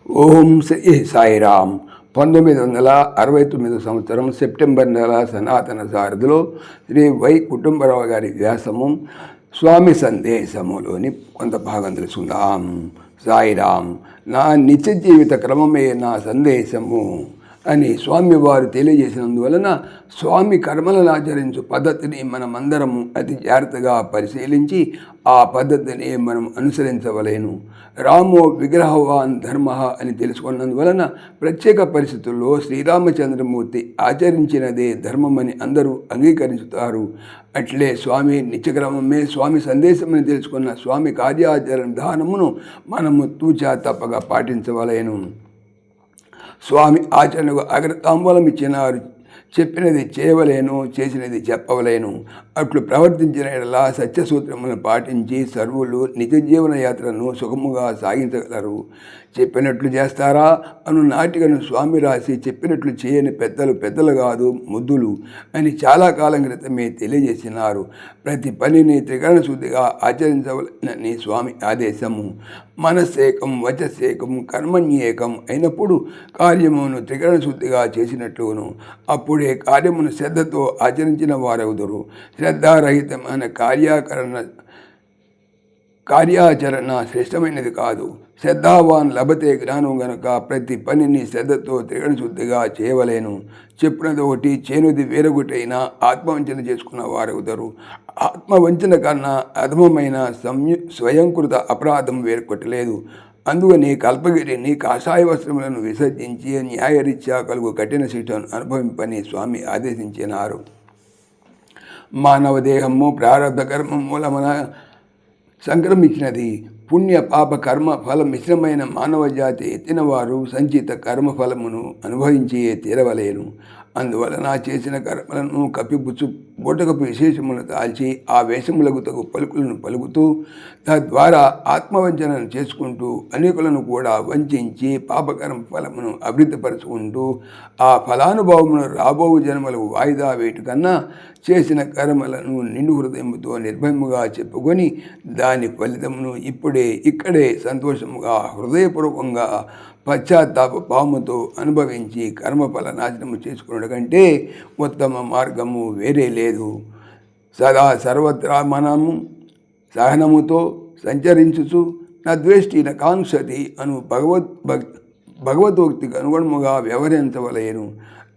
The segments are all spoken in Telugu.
ఓం శ్రీ సాయిరామ్. 1969 సంవత్సరం సెప్టెంబర్ నెల సనాతన సారథిలో శ్రీ వై కుటుంబరావు గారి వ్యాసము స్వామి సందేశములోని కొంత భాగం తెలుసుకుందాం. సాయిరామ్. నా నిత్య జీవిత క్రమమే నా సందేశము అని స్వామివారు తెలియజేసినందువలన స్వామి కర్మలను ఆచరించు పద్ధతిని మనమందరము అతి జాగ్రత్తగా పరిశీలించి ఆ పద్ధతిని మనం అనుసరించవలేను. రామో విగ్రహవాన్ ధర్మ అని తెలుసుకున్నందువలన ప్రత్యేక పరిస్థితుల్లో శ్రీరామచంద్రమూర్తి ఆచరించినదే ధర్మమని అందరూ అంగీకరించుతారు. అట్లే స్వామి నిత్యక్రమమే స్వామి సందేశమని తెలుసుకున్న స్వామి కార్యాచరణ విధానమును మనము తూచా తప్పగా పాటించవలేను. స్వామి ఆచరణకు అగ్రతాంబూలం ఇచ్చినారు. చెప్పినది చేయవలేను, చేసినది చెప్పవలేను. అట్లు ప్రవర్తించిన ఎడలా సత్యసూత్రములను పాటించి సర్వులు నిజ జీవన యాత్రను సుగముగా సాగించగలరు. చెప్పినట్లు చేస్తారా అను నాటికను స్వామి రాసి చెప్పినట్లు చేయని పెద్దలు కాదు ముద్దులు అని చాలా కాలం క్రితమే తెలియజేసినారు. ప్రతి పనిని త్రికరణ శుద్ధిగా ఆచరించవలనని స్వామి ఆదేశము. మనస్సేకం వచస్సేకం కర్మణ్యేకం అయినప్పుడు కార్యమును త్రికరణ శుద్ధిగా చేసినట్లును అప్పుడే కార్యమును శ్రద్ధతో ఆచరించిన వారవుదురు. శ్రద్ధారహితమైన కార్యాచరణ శ్రేష్టమైనది కాదు. శ్రద్ధావాన్ లభతే జ్ఞానం గనుక ప్రతి పనిని శ్రద్ధతో త్రికరణ శుద్ధిగా చేయవలేను. చెప్పినది ఒకటి చేనుది వేరొకటైనా ఆత్మవంచన చేసుకున్న వారవుతారు. ఆత్మవంచన కన్నా అధమమైన స్వయంకృత అపరాధం వేరొకటి. అందుకని కల్పగిరిని కాషాయ వస్త్రములను విసర్జించి న్యాయరీత్యా కలుగు కఠిన శిక్షను అనుభవింపని స్వామి ఆదేశించినారు. మానవ దేహము ప్రారంభ కర్మ మూలమున సంక్రమించినది. పుణ్య పాప కర్మ ఫల మిశ్రమైన మానవ జాతి ఎత్తినవారు సంచిత కర్మఫలమును అనుభవించి తీరవలేను. అందువలన చేసిన కర్మలను కప్పిపుచ్చు బూటకపు విశేషములను దాల్చి ఆ వేషములకు తగు పలుకులను పలుకుతూ తద్వారా ఆత్మవంచనను చేసుకుంటూ అనేకులను కూడా వంచి పాపకర్మ ఫలమును అభివృద్ధిపరుచుకుంటూ ఆ ఫలానుభవమును రాబోవు జన్మలకు వాయిదా వేయట కన్నా చేసిన కర్మలను నిండు హృదయముతో నిర్భయముగా చెప్పుకొని దాని ఫలితమును ఇక్కడే సంతోషముగా హృదయపూర్వకంగా పశ్చాత్తాప భావముతో అనుభవించి కర్మఫల నాశనము చేసుకున్న కంటే ఉత్తమ మార్గము వేరే లేదు. సదా సర్వత్రా మనము సహనముతో సంచరించుచు నద్వేష్టి కాంక్షతి అను భగవద్గీతకు అనుగుణముగా వ్యవహరించవలేను.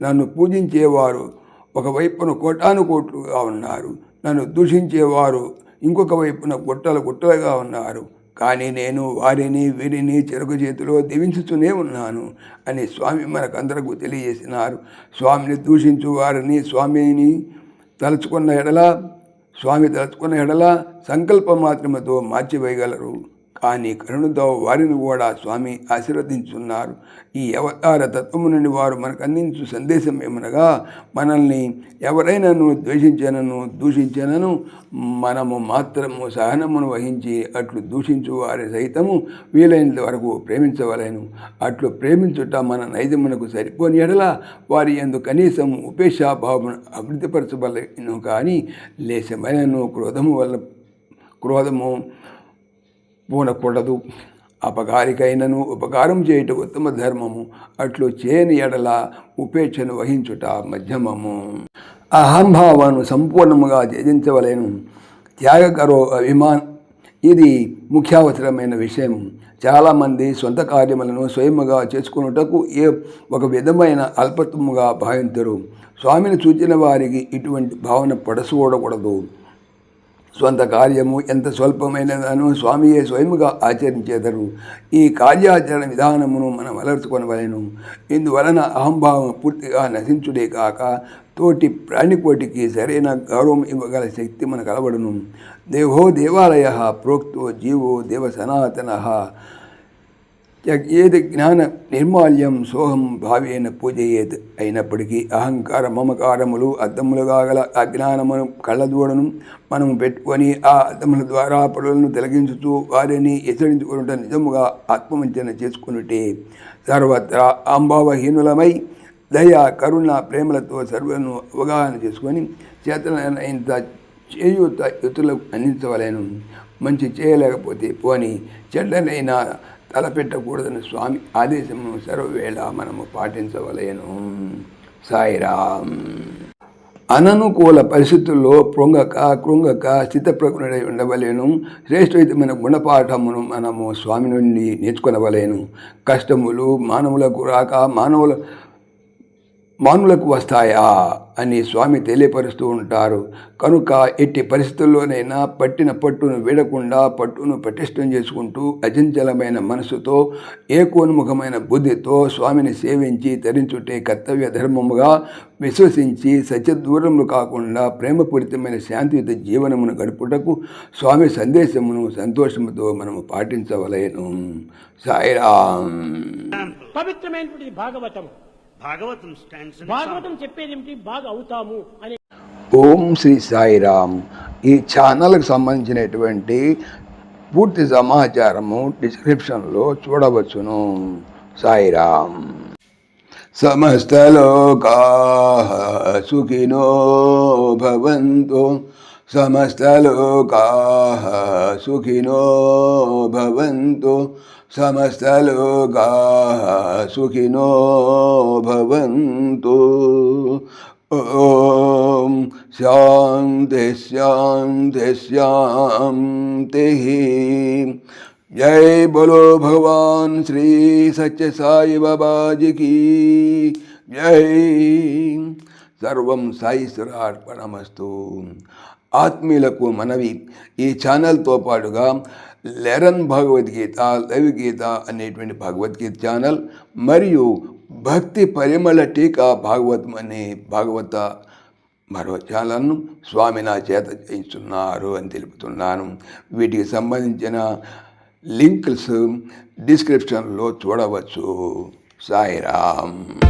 నన్ను పూజించేవారు ఒకవైపున కోటానుకోట్లుగా ఉన్నారు, నన్ను దూషించేవారు ఇంకొక వైపున గుట్టలుగా ఉన్నారు. కానీ నేను వారిని వీరిని చెరుకు చేతిలో దీవించుతూనే ఉన్నాను అని స్వామి మనకందరకు తెలియజేసినారు. స్వామిని దూషించు వారిని స్వామి తలుచుకున్న ఎడల సంకల్ప మాత్రముతో మార్చివేయగలరు. కానీ కరుణతో వారిని కూడా స్వామి ఆశీర్వదించున్నారు. ఈ అవతార తత్వము నుండి వారు మనకు అందించు సందేశం ఏమనగా, మనల్ని ఎవరైనాను దూషించనను మనము మాత్రము సహనమును వహించి అట్లు దూషించు వారి సైతము వీలైనంత వరకు ప్రేమించవలేను. అట్లు ప్రేమించుట మన నైజమునకు సరిపోని ఎడల వారి యందు కనీసం ఉపేక్షాభావమును అభివృద్ధిపరచవలేను. కానీ లేశమైనను క్రోధము పూనకూడదు. అపకారికైనను ఉపకారం చేయుట ఉత్తమ ధర్మము. అట్లు చేయని ఎడల ఉపేక్షను వహించుట మధ్యమము. అహంభావాన్ని సంపూర్ణముగా త్యజించవలేను. త్యాగకరో అభిమాన్ ఇది ముఖ్యావసరమైన విషయం. చాలామంది సొంత కార్యములను స్వయముగా చేసుకున్నటకు ఒక విధమైన అల్పత్వముగా భావించరు. స్వామిని చూచిన వారికి ఇటువంటి భావన పడసూడకూడదు. స్వంత కార్యము ఎంత స్వల్పమైనదనో స్వామియే స్వయముగా ఆచరించేదరు. ఈ కార్యాచరణ విధానమును మనం అలర్చుకొనవలెను. ఇందువలన అహంభావం పూర్తిగా నశించుడే కాక తోటి ప్రాణికోటికి సరైన గౌరవం ఇవ్వగల శక్తి మనకు కలబడును. దేవో దేవాలయ ప్రోక్తో జీవో దేవ సనాతన ఏది జ్ఞాన నిర్మాల్యం సోహం భావేన పూజయేత్. అయినప్పటికీ అహంకార మమకారములు అద్దములుగా గల అజ్ఞానమును కళ్ళదూడను మనము పెట్టుకొని ఆ అద్దముల ద్వారా పరులను తొలగించుతూ వారిని హెచ్చరించుకున్నట నిజముగా ఆత్మవంచన చేసుకున్నట్టే. సర్వత్రా అంభావహీనులమై దయ కరుణ ప్రేమలతో సర్వను అవగాహన చేసుకొని చేతనైనంత చేయూత ఇతరులకు అందించవలేను. మంచి చేయలేకపోతే పోని చెడ్డనైనా తలపెట్టకూడదని స్వామి ఆదేశమును సర్వవేళ మనము పాటించవలేను. సాయిరామ్. అననుకూల పరిస్థితుల్లో కృంగక స్థితప్రజ్ఞుడై ఉండవలేను. శ్రేష్టమైన గుణపాఠమును మనము స్వామి నుండి నేర్చుకొనవలేను. కష్టములు మానవులకు రాక మానవులకు వస్తాయా అని స్వామి తెలియపరుస్తూ ఉంటారు. కనుక ఎట్టి పరిస్థితుల్లోనైనా పట్టిన పట్టును వీడకుండా పట్టును పటిష్టం చేసుకుంటూ అచంచలమైన మనసుతో ఏకోన్ముఖమైన బుద్ధితో స్వామిని సేవించి తరించుటే కర్తవ్య ధర్మముగా విశ్వసించి సత్యదూరములు కాకుండా ప్రేమపూరితమైన శాంతియుత జీవనమును గడుపుటకు స్వామి సందేశమును సంతోషముతో మనము పాటించవలేను. సాయిరామ్. పవిత్రమైనటువంటి భాగవతం చెప్పేది ఏమిటి? బాగా అవుతాము అని. ఓం శ్రీ సాయిరామ్. ఈ ఛానల్కి సంబంధించినటువంటి పూర్తి సమాచారము డిస్క్రిప్షన్లో చూడవచ్చును. సాయిరామ్. సమస్తలోకాః సుఖినో భవంతు. సమస్తలోకాః సుఖినో భవంతు. సమస్తలోకాః సుఖినో భవంతు. ఓం శాంతి శాంతి శాంతి. జై బోలో భగవాన్ శ్రీ సత్య సాయి బాబాజీకి జై. సర్వం సాయిశ్వరార్పణమస్తు. ఆత్మీయులకు మనవి, ఈ ఛానల్తో పాటుగా లెరన్ భగవద్గీత, లైవ్ గీత అనేటువంటి భగవద్గీత ఛానల్ మరియు భక్తి పరిమళ టీకా భాగవతం అనే భాగవత మరో ఛానల్ను స్వామి నా చేత చేయిస్తున్నారు అని తెలుపుతున్నాను. వీటికి సంబంధించిన లింక్స్ డిస్క్రిప్షన్లో చూడవచ్చు. సాయిరామ్.